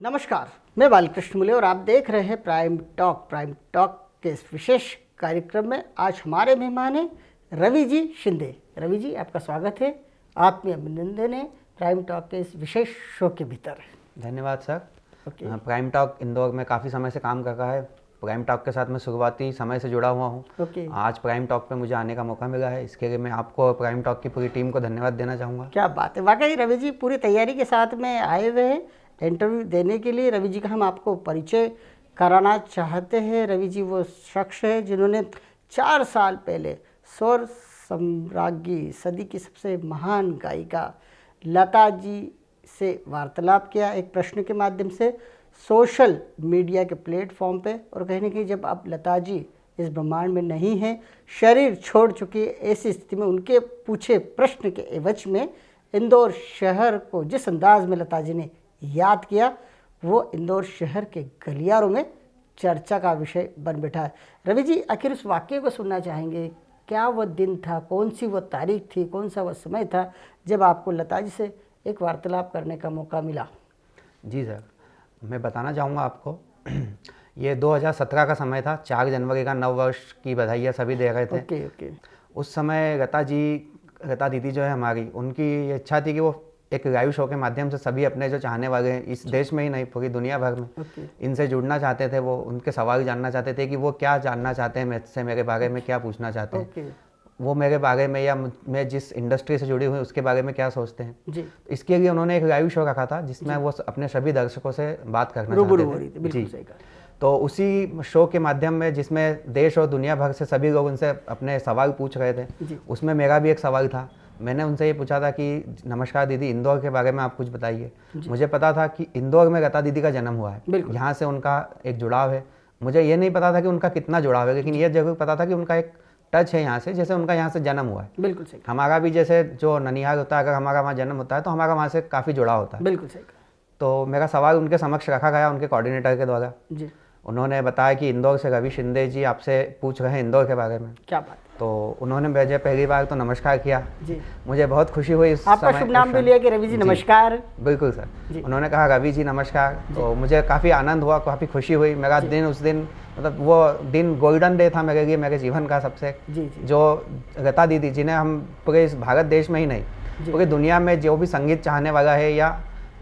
नमस्कार, मैं बालकृष्ण मुले और आप देख रहे हैं प्राइम टॉक के इस विशेष कार्यक्रम में आज हमारे मेहमान हैं रवि जी शिंदे। रवि जी, आपका स्वागत है, आत्मीय अभिनंदन है प्राइम टॉक के इस विशेष शो के भीतर। धन्यवाद सर। प्राइम टॉक इंदौर में काफ़ी समय से काम कर रहा है। प्राइम टॉक के साथ मैं शुरुआती समय से जुड़ा हुआ हूँ। आज प्राइम टॉक पे मुझे आने का मौका मिला है, इसके लिए मैं आपको और प्राइम टॉक की पूरी टीम को धन्यवाद देना चाहूँगा। क्या बात है, वाकई रवि जी पूरी तैयारी के साथ में आए हुए हैं इंटरव्यू देने के लिए। रवि जी का हम आपको परिचय कराना चाहते हैं। रवि जी वो शख्स है जिन्होंने 4 साल पहले स्वर सम्राज्ञी, सदी की सबसे महान गायिका लता जी से वार्तालाप किया एक प्रश्न के माध्यम से सोशल मीडिया के प्लेटफॉर्म पे, और कहीं ना कहीं जब अब लता जी इस ब्रह्मांड में नहीं है, शरीर छोड़ चुकी है, ऐसी स्थिति में उनके पूछे प्रश्न के एवज में इंदौर शहर को जिस अंदाज में लता जी ने याद किया, वो इंदौर शहर के गलियारों में चर्चा का विषय बन बैठा है। रवि जी, आखिर उस वाक्य को सुनना चाहेंगे। क्या वो दिन था, कौन सी वो तारीख थी, कौन सा वो समय था जब आपको लता जी से एक वार्तालाप करने का मौका मिला? जी सर, मैं बताना चाहूँगा आपको ये 2017 का समय था। 4 जनवरी का नव वर्ष की बधाइयाँ सभी दे रहे थे। ओके। उस समय लता दीदी जो है हमारी, उनकी इच्छा थी कि वो एक लाइव शो के माध्यम से सभी अपने जो चाहने वाले हैं, इस देश में ही नहीं पूरी दुनिया भर में, इनसे जुड़ना चाहते थे। वो उनके सवाल जानना चाहते थे कि वो क्या जानना चाहते हैं मुझसे, मेरे बारे में क्या पूछना चाहते हैं, वो मेरे बारे में या मैं जिस इंडस्ट्री से जुड़ी हुई उसके बारे में क्या सोचते हैं जी। इसके लिए उन्होंने एक लाइव शो रखा था जिसमें वो अपने सभी दर्शकों से बात करना चाहते थे जी। तो उसी शो के माध्यम में, जिसमें देश और दुनिया भर से सभी लोग उनसे अपने सवाल पूछ रहे थे, उसमें मेरा भी एक सवाल था। मैंने उनसे ये पूछा था कि नमस्कार दीदी, इंदौर के बारे में आप कुछ बताइए। मुझे पता था कि इंदौर में लता दीदी का जन्म हुआ है, यहाँ से उनका एक जुड़ाव है। मुझे ये नहीं पता था कि उनका कितना जुड़ाव है, लेकिन ये जरूर पता था कि उनका एक टच है यहाँ से, जैसे उनका यहाँ से जन्म हुआ है। बिल्कुल सही। हमारा भी जैसे जो ननिहाल होता है, अगर हमारा वहाँ जन्म होता है तो हमारा वहाँ से काफ़ी जुड़ाव होता है। बिल्कुल सही। तो मेरा सवाल उनके समक्ष रखा गया उनके कोऑर्डिनेटर के द्वारा जी। उन्होंने बताया कि इंदौर से रवि शिंदे जी आपसे पूछ रहे हैं इंदौर के बारे में। क्या बात। तो उन्होंने मुझे पहली बार तो नमस्कार किया जी। मुझे बहुत खुशी हुई। आपका शुभ नाम भी लिया कि रवि जी नमस्कार। बिल्कुल सर। उन्होंने कहा रवि जी नमस्कार, तो मुझे काफ़ी आनंद हुआ, काफ़ी खुशी हुई। मेरा दिन उस दिन, मतलब वो दिन गोल्डन डे था मेरे लिए, मेरे जीवन का सबसे जी। जो लता दीदी जिन्हें हम पूरे इस भारत देश में ही नहीं, पूरी दुनिया में जो भी संगीत चाहने वाला है या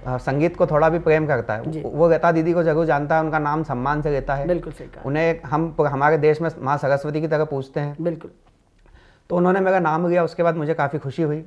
संगीत को थोड़ा भी प्रेम करता है, वो लता दीदी को जरूर जानता है, उनका नाम सम्मान से लेता है। बिल्कुल सही कहा। उन्हें हम हमारे देश में माँ सरस्वती की तरह पूछते हैं। बिल्कुल। तो उन्होंने मेरा नाम लिया, उसके बाद मुझे काफ़ी खुशी हुई।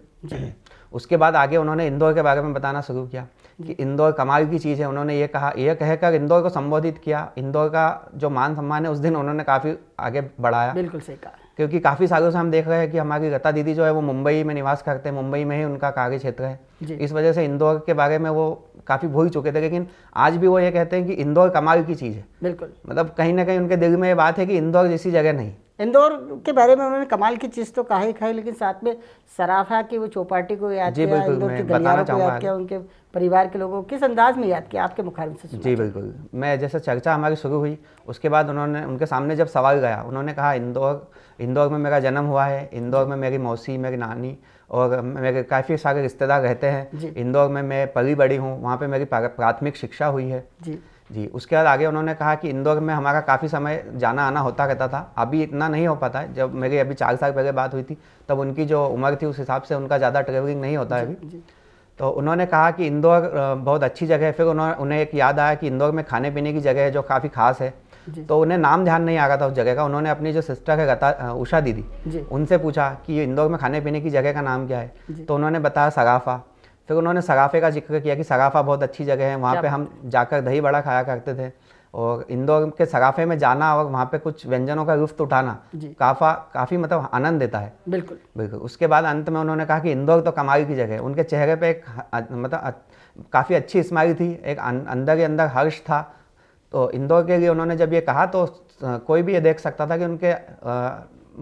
उसके बाद आगे उन्होंने इंदौर के बारे में बताना शुरू किया कि इंदौर कमाल की चीज़ है। उन्होंने ये कहा, यह कहकर इंदौर को संबोधित किया। इंदौर का जो मान सम्मान है उस दिन उन्होंने काफ़ी आगे बढ़ाया। बिल्कुल सही कहा। क्योंकि काफ़ी सालों से हम देख रहे हैं कि हमारी लता दीदी जो है वो मुंबई में निवास करते हैं, मुंबई में ही उनका कार्य क्षेत्र है। इस वजह से इंदौर के बारे में वो काफ़ी भूल चुके थे, लेकिन आज भी वो ये कहते हैं कि इंदौर कमाल की चीज़ है। बिल्कुल। मतलब कहीं ना कहीं उनके दिल में ये बात है कि इंदौर जैसी जगह नहीं। इंदौर के बारे में उन्होंने कमाल की चीज़ तो कहा ही खाई, लेकिन साथ में सराफा की वो चौपाटी को याद किया, इंदौर के गलियारों को याद किया, उनके परिवार के लोगों को किस अंदाज में याद किया, आपके मुखारबिन से सुना। जी बिल्कुल। मैं जैसे चर्चा हमारी शुरू हुई, उसके बाद उन्होंने, उनके सामने जब सवाल गया, उन्होंने कहा इंदौर में मेरा जन्म हुआ है, इंदौर में मेरी मौसी, मेरी नानी और मेरे काफ़ी सारे रिश्तेदार रहते हैं। इंदौर में मैं पली बड़ी हूँ, वहाँ पे मेरी प्राथमिक शिक्षा हुई है जी। उसके बाद आगे उन्होंने कहा कि इंदौर में हमारा काफ़ी समय जाना आना होता रहता था, अभी इतना नहीं हो पाता है। जब मेरी अभी 4 साल पहले बात हुई थी तब उनकी जो उम्र थी उस हिसाब से उनका ज़्यादा ट्रेवलिंग नहीं होता है अभी। तो उन्होंने कहा कि इंदौर बहुत अच्छी जगह है। फिर उन्हें एक याद आया कि इंदौर में खाने पीने की जगह है जो काफ़ी खास है। तो उन्हें नाम ध्यान नहीं आ रहा था उस जगह का। उन्होंने अपनी जो सिस्टर है उषा दीदी, उनसे पूछा कि इंदौर में खाने पीने की जगह का नाम क्या है। तो उन्होंने बताया सराफा। फिर उन्होंने सराफे का जिक्र किया कि सराफा बहुत अच्छी जगह है, वहाँ पे हम जाकर दही बड़ा खाया करते थे। और इंदौर के सराफे में जाना और वहाँ पे कुछ व्यंजनों का लुत्फ उठाना काफ़ी मतलब आनंद देता है। बिल्कुल बिल्कुल। उसके बाद अंत में उन्होंने कहा कि इंदौर तो कमाल की जगह है। उनके चेहरे पे एक मतलब काफ़ी अच्छी स्माइल थी, एक अंदर ही अंदर हर्ष था। तो इंदौर के लिए उन्होंने जब ये कहा तो कोई भी ये देख सकता था कि उनके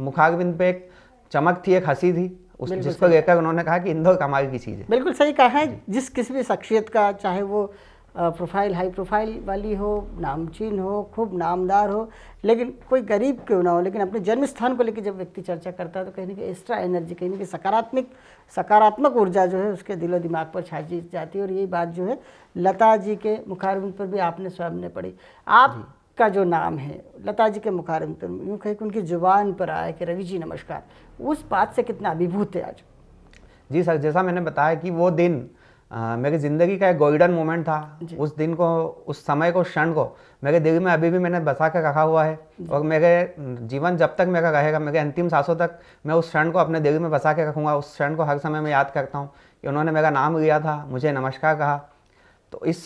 मुखारबिंद पे एक चमक थी, एक हंसी थी, जिसको लेकर उन्होंने कहा कि इंदौर कमाल की चीज़ है। बिल्कुल सही कहा है। जिस किसी भी शख्सियत का, चाहे वो प्रोफाइल हाई प्रोफाइल वाली हो, नामचीन हो, खूब नामदार हो, लेकिन कोई गरीब क्यों ना हो, लेकिन अपने जन्म स्थान को लेकर जब व्यक्ति चर्चा करता है तो कहीं ना कहीं एक्स्ट्रा एनर्जी, कहीं ना कहीं सकारात्मक ऊर्जा जो है उसके दिलो दिमाग पर छा जाती है। और यही बात जो है लता जी के मुखारबिंद पर भी आपने स्वयं ने पढ़ी। आपका जो नाम है लता जी के मुखारबिंद पर यूँ कहीं कि उनकी जुबान पर आया कि रवि जी नमस्कार, उस बात से कितना अभिभूत है आज? जी सर, जैसा मैंने बताया कि वो दिन मेरी ज़िंदगी का एक गोल्डन मोमेंट था। उस दिन को, उस समय को, क्षण को मेरे दिल में अभी भी मैंने बसा के रखा हुआ है। और मेरे जीवन जब तक मेरा रहेगा, मेरे अंतिम सांसों तक मैं उस क्षण को अपने दिल में बसा के रखूँगा। उस क्षण को हर समय मैं याद करता हूँ कि उन्होंने मेरा नाम लिया था, मुझे नमस्कार कहा। तो इस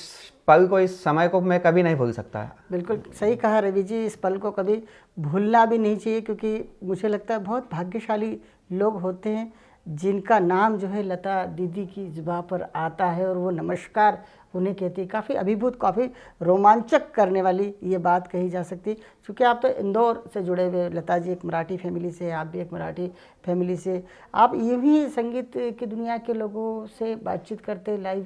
पल को, इस समय को मैं कभी नहीं भूल सकता है। बिल्कुल सही कहा रवि जी, इस पल को कभी भूलना भी नहीं चाहिए, क्योंकि मुझे लगता है बहुत भाग्यशाली लोग होते हैं जिनका नाम जो है लता दीदी की ज़ुबान पर आता है और वो नमस्कार उन्हें कहती है। काफ़ी अभिभूत, काफ़ी रोमांचक करने वाली ये बात कही जा सकती है। क्योंकि आप तो इंदौर से जुड़े हुए, लता जी एक मराठी फैमिली से, आप भी एक मराठी फैमिली से, आप यूँ ही संगीत की दुनिया के लोगों से बातचीत करते लाइव?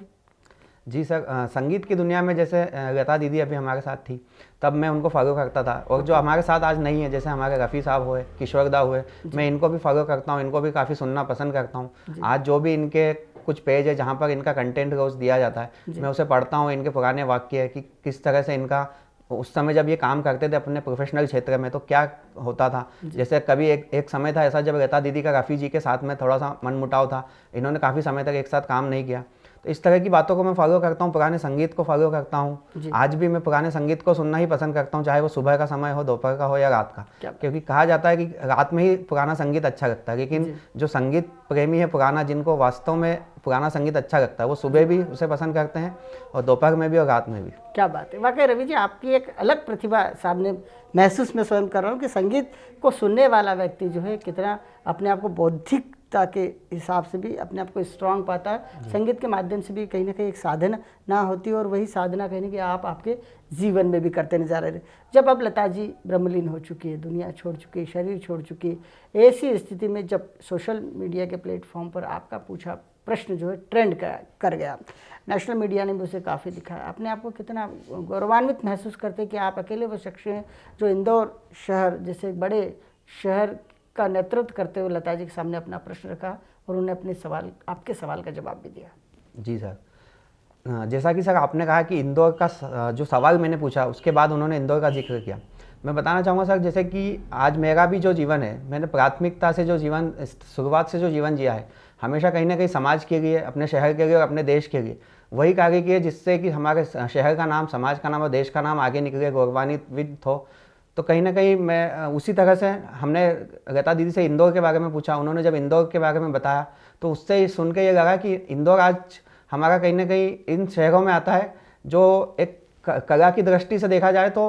जी सर, संगीत की दुनिया में जैसे लता दीदी अभी हमारे साथ थी तब मैं उनको फॉलो करता था। और जो हमारे साथ आज नहीं है, जैसे हमारे रफ़ी साहब हुए, किशोर दा हुए, मैं इनको भी फॉलो करता हूँ, इनको भी काफ़ी सुनना पसंद करता हूँ। आज जो भी इनके कुछ पेज है जहाँ पर इनका कंटेंट रोज़ दिया जाता है, मैं उसे पढ़ता हूँ। इनके पुराने वाक्य कि किस तरह से इनका उस समय जब ये काम करते थे अपने प्रोफेशनल क्षेत्र में तो क्या होता था। जैसे कभी एक समय था ऐसा जब लता दीदी का रफ़ी जी के साथ में थोड़ा सा मनमुटाव था, इन्होंने काफ़ी समय तक एक साथ काम नहीं किया। तो इस तरह की बातों को मैं फॉलो करता हूँ, पुराने संगीत को फॉलो करता हूँ। आज भी मैं पुराने संगीत को सुनना ही पसंद करता हूँ, चाहे वो सुबह का समय हो, दोपहर का हो या रात का। क्योंकि कहा जाता है कि रात में ही पुराना संगीत अच्छा लगता है, लेकिन जो संगीत प्रेमी है पुराना, जिनको वास्तव में पुराना संगीत अच्छा लगता है, वो सुबह भी उसे पसंद करते हैं और दोपहर में भी और रात में भी। क्या बात है, वाकई रवि जी आपकी एक अलग प्रतिभा सामने महसूस मैं स्वयं कर रहा हूँ कि संगीत को सुनने वाला व्यक्ति जो है कितना अपने आप को बौद्धिकता के हिसाब से भी अपने आप को स्ट्रांग पाता है। संगीत के माध्यम से भी कहीं ना कहीं एक साधना होती है और वही साधना कहीं ना कहीं आप आपके जीवन में भी करते नजर आ रहे। जब अब लता जी ब्रह्मलीन हो चुकी है, दुनिया छोड़ चुकी है, शरीर छोड़ चुकी है, ऐसी स्थिति में जब सोशल मीडिया के प्लेटफॉर्म पर आपका पूछा प्रश्न जो है ट्रेंड कर गया, नेशनल मीडिया ने भी उसे काफ़ी दिखाया, अपने आप को कितना गौरवान्वित महसूस करते कि आप अकेले वो शख्स हैं जो इंदौर शहर जैसे एक बड़े शहर का नेतृत्व करते हुए लता जी के सामने अपना प्रश्न रखा और उन्होंने अपने सवाल, आपके सवाल का जवाब भी दिया? जी सर, जैसा कि सर आपने कहा कि इंदौर का जो सवाल मैंने पूछा उसके बाद उन्होंने इंदौर का जिक्र किया। मैं बताना चाहूँगा सर, जैसे कि आज मेरा भी जो जीवन है, मैंने प्राथमिकता से जो जीवन, शुरुआत से जो जीवन जिया है, हमेशा कहीं ना कहीं समाज के लिए, अपने शहर के लिए और अपने देश के लिए वही कार्य किए जिससे कि हमारे शहर का नाम, समाज का नाम और देश का नाम आगे निकले, गौरवान्वित हो। तो कहीं ना कहीं मैं उसी तरह से, हमने लता दीदी से इंदौर के बारे में पूछा, उन्होंने जब इंदौर के बारे में बताया तो उससे सुन के ये लगा कि इंदौर आज हमारा कहीं ना कहीं इन शहरों में आता है जो एक कला की दृष्टि से देखा जाए तो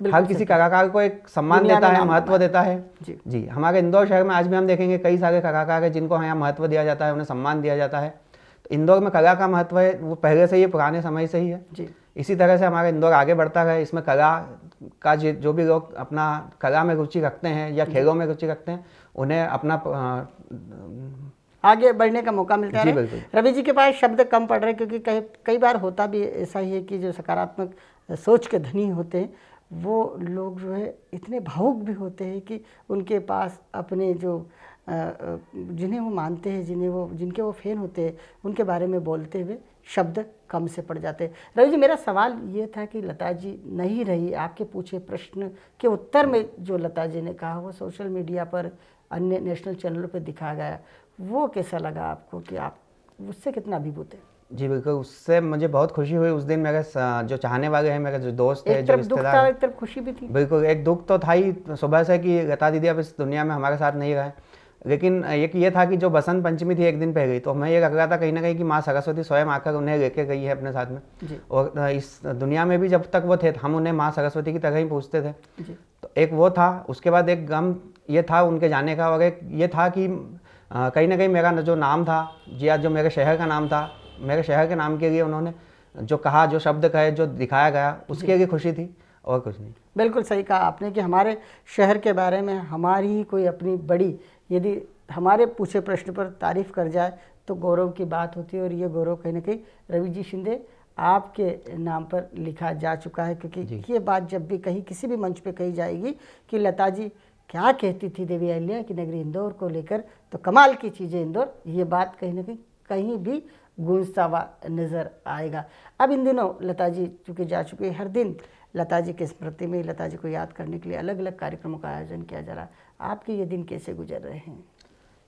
हर किसी कलाकार को एक सम्मान देता है, महत्व देता है। जी, हमारे इंदौर शहर में आज भी हम देखेंगे कई सारे कलाकार हैं जिनको यहाँ महत्व दिया जाता है, उन्हें सम्मान दिया जाता है। तो इंदौर में कला का महत्व है, वो पहले से ही, पुराने समय से ही है। जी, इसी तरह से हमारा इंदौर आगे बढ़ता है। इसमें कला का जो भी लोग अपना कला में रुचि रखते हैं या खेलों में रुचि रखते हैं, उन्हें अपना आगे बढ़ने का मौका मिलता है। रवि जी के पास शब्द कम पड़ रहे हैं क्योंकि कई बार होता भी ऐसा ही है कि जो सकारात्मक सोच के धनी होते हैं वो लोग जो है इतने भावुक भी होते हैं कि उनके पास अपने जो जिन्हें वो मानते हैं, जिनके वो फैन होते हैं, उनके बारे में बोलते हुए शब्द कम से पड़ जाते हैं। रवि जी, मेरा सवाल ये था कि लता जी नहीं रही, आपके पूछे प्रश्न के उत्तर में जो लता जी ने कहा वो सोशल मीडिया पर, अन्य नेशनल चैनलों पर दिखा गया, वो कैसा लगा आपको कि आप उससे कितना अभिभूत है? जी बिल्कुल, उससे मुझे बहुत खुशी हुई। उस दिन मेरे जो चाहने वाले हैं, मेरे जो दोस्त थे, जो रिश्तेदार, एक तरफ खुशी भी थी। बिल्कुल, एक दुख तो था ही सुबह से कि लता दीदी अब इस दुनिया में हमारे साथ नहीं रहे। लेकिन ये था कि जो बसंत पंचमी थी एक दिन पहले, तो हमें ये लग रहा था कहीं ना कहीं कि माँ सरस्वती स्वयं आकर उन्हें लेके गई है अपने साथ में। और इस दुनिया में भी जब तक वो थे हम उन्हें माँ सरस्वती की तरह ही पूछते थे। तो एक वो था, उसके बाद एक गम ये था उनके जाने का, और एक ये था कि कहीं ना कहीं मेरा जो नाम था, या जो मेरे शहर का नाम था, मेरे शहर के नाम के लिए उन्होंने जो कहा, जो शब्द कहे, जो दिखाया गया, उसके लिए खुशी थी और कुछ नहीं। बिल्कुल सही कहा आपने कि हमारे शहर के बारे में हमारी ही कोई अपनी बड़ी, यदि हमारे पूछे प्रश्न पर तारीफ कर जाए तो गौरव की बात होती है। और ये गौरव कहीं ना कहीं रवि जी शिंदे आपके नाम पर लिखा जा चुका है, क्योंकि ये बात जब भी कहीं किसी भी मंच पे कही जाएगी कि लता जी क्या कहती थी देवी अहिल्या की नगरी इंदौर को लेकर, तो कमाल की चीज़ें इंदौर, ये बात कहीं ना कहीं भी गूंजता हुआ नज़र आएगा। अब इन दिनों लता जी चूँकि जा चुकी है, हर दिन लता जी की स्मृति में लता जी को याद करने के लिए अलग अलग कार्यक्रमों का आयोजन किया जा रहा है। आपके ये दिन कैसे गुजर रहे हैं?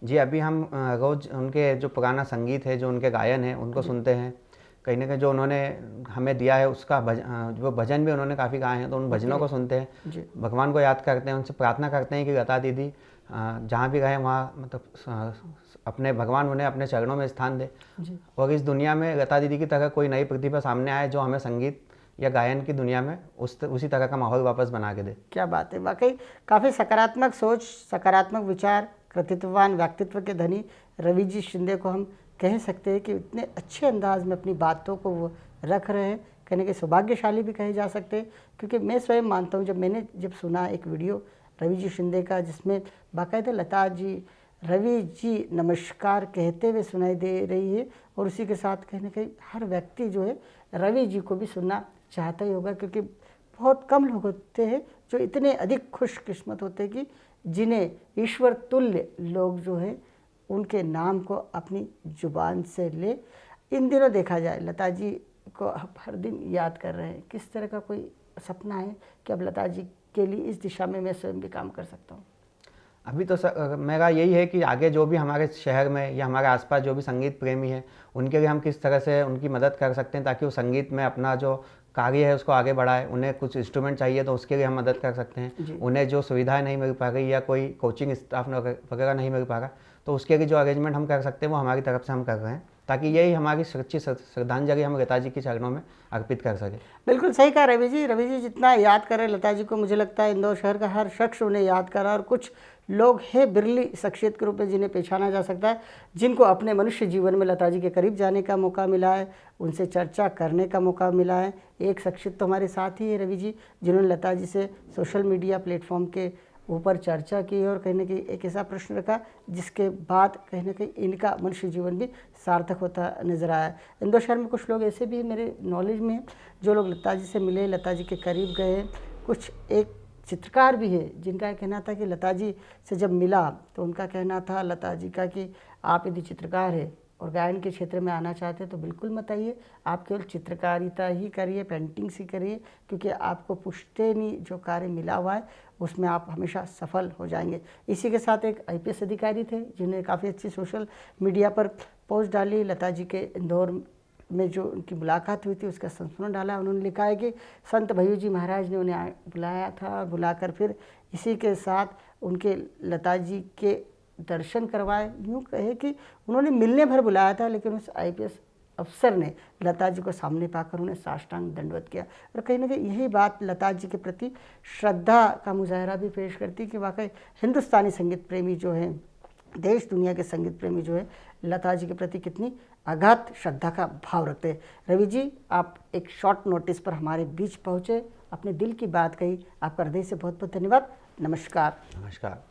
जी, अभी हम रोज़ उनके जो पुराना संगीत है, जो उनके गायन है, उनको सुनते हैं। कहीं ना कहीं जो उन्होंने हमें दिया है उसका जो भजन भी उन्होंने काफ़ी गाए हैं, तो उन भजनों को सुनते हैं, भगवान को याद करते हैं, उनसे प्रार्थना करते हैं कि लता दीदी जहाँ भी गए वहाँ मतलब अपने भगवान उन्हें अपने चरणों में स्थान दे और इस दुनिया में लता दीदी की तरह कोई नई प्रतिभा सामने आए जो हमें संगीत या गायन की दुनिया में उसी तरह का माहौल वापस बना के दे। क्या बात है, वाकई काफ़ी सकारात्मक सोच, सकारात्मक विचार, कृतित्ववान व्यक्तित्व के धनी रवि जी शिंदे को हम कह सकते हैं कि इतने अच्छे अंदाज में अपनी बातों को वो रख रहे हैं, कहने के सौभाग्यशाली भी कहे जा सकते हैं। क्योंकि मैं स्वयं मानता हूँ, जब सुना एक वीडियो रवि जी शिंदे का जिसमें बाकायदा लता जी रवि जी नमस्कार कहते हुए सुनाई दे रही है, और उसी के साथ कहीं ना कहीं हर व्यक्ति जो है रवि जी को भी सुनना चाहता ही होगा, क्योंकि बहुत कम लोग होते हैं जो इतने अधिक खुशकिस्मत होते हैं कि जिन्हें ईश्वर तुल्य लोग जो है उनके नाम को अपनी जुबान से ले। इन दिनों देखा जाए लता जी को आप हर दिन याद कर रहे हैं, किस तरह का कोई सपना है कि अब लता जी के लिए इस दिशा में मैं स्वयं भी काम कर सकता हूँ? अभी तो मेरा यही है कि आगे जो भी हमारे शहर में या हमारे आसपास जो भी संगीत प्रेमी है उनके लिए हम किस तरह से उनकी मदद कर सकते हैं ताकि वो संगीत में अपना जो कार्य है उसको आगे बढ़ाए। उन्हें कुछ इंस्ट्रूमेंट चाहिए तो उसके लिए हम मदद कर सकते हैं। उन्हें जो सुविधाएं नहीं मिल पा रही या कोई कोचिंग स्टाफ वगैरह नहीं मिल पा रहा, तो उसके लिए जो अरेंजमेंट हम कर सकते हैं वो हमारी तरफ से हम कर रहे हैं, ताकि यही हमारी सच्ची श्रद्धांजलि हम लता जी के चरणों में अर्पित कर सके। बिल्कुल सही कहा रवि जी जितना याद कर रहे लता जी को, मुझे लगता है इंदौर शहर का हर शख्स उन्हें याद कर रहा है, और कुछ लोग हैं बिरली शख्सियत के रूप में जिन्हें पहचाना जा सकता है, जिनको अपने मनुष्य जीवन में लता जी के करीब जाने का मौका मिला है, उनसे चर्चा करने का मौका मिला है। एक शख्सियत तो हमारे साथ ही है रवि जी, जिन्होंने लता जी से सोशल मीडिया प्लेटफॉर्म के ऊपर चर्चा की और कहीं ना कहीं एक ऐसा प्रश्न रखा जिसके बाद कहीं ना कहीं इनका मनुष्य जीवन भी सार्थक होता नजर आया। इंदौर शहर में कुछ लोग ऐसे भी मेरे नॉलेज में जो लोग लता जी से मिले, लता जी के करीब गए। कुछ एक चित्रकार भी है जिनका कहना था कि लता जी से जब मिला तो उनका कहना था लता जी का कि आप यदि चित्रकार है और गायन के क्षेत्र में आना चाहते हैं तो बिल्कुल मत आइए, आप केवल चित्रकारिता ही करिए, पेंटिंग्स ही करिए, क्योंकि आपको पुश्तैनी जो कार्य मिला हुआ है उसमें आप हमेशा सफल हो जाएंगे। इसी के साथ एक IPS अधिकारी थे जिन्होंने काफ़ी अच्छी सोशल मीडिया पर पोस्ट डाली, लता जी के इंदौर में जो उनकी मुलाकात हुई थी उसका संस्मरण डाला। उन्होंने लिखा है कि संत भैयू जी महाराज ने उन्हें बुलाया था और बुलाकर फिर इसी के साथ उनके लता जी के दर्शन करवाए। यूँ कहे कि उन्होंने मिलने भर बुलाया था, लेकिन उस IPS अफसर ने लता जी को सामने पाकर उन्हें साष्टांग दंडवत किया। और कहीं ना कहीं यही बात लता जी के प्रति श्रद्धा का मुजाहरा भी पेश करती कि वाकई हिंदुस्तानी संगीत प्रेमी जो है, देश दुनिया के संगीत प्रेमी जो है, लता जी के प्रति कितनी अगाध श्रद्धा का भाव रखते हैं। रवि जी, आप एक शॉर्ट नोटिस पर हमारे बीच पहुँचे, अपने दिल की बात कही, आपका हृदय से बहुत बहुत धन्यवाद। नमस्कार। नमस्कार।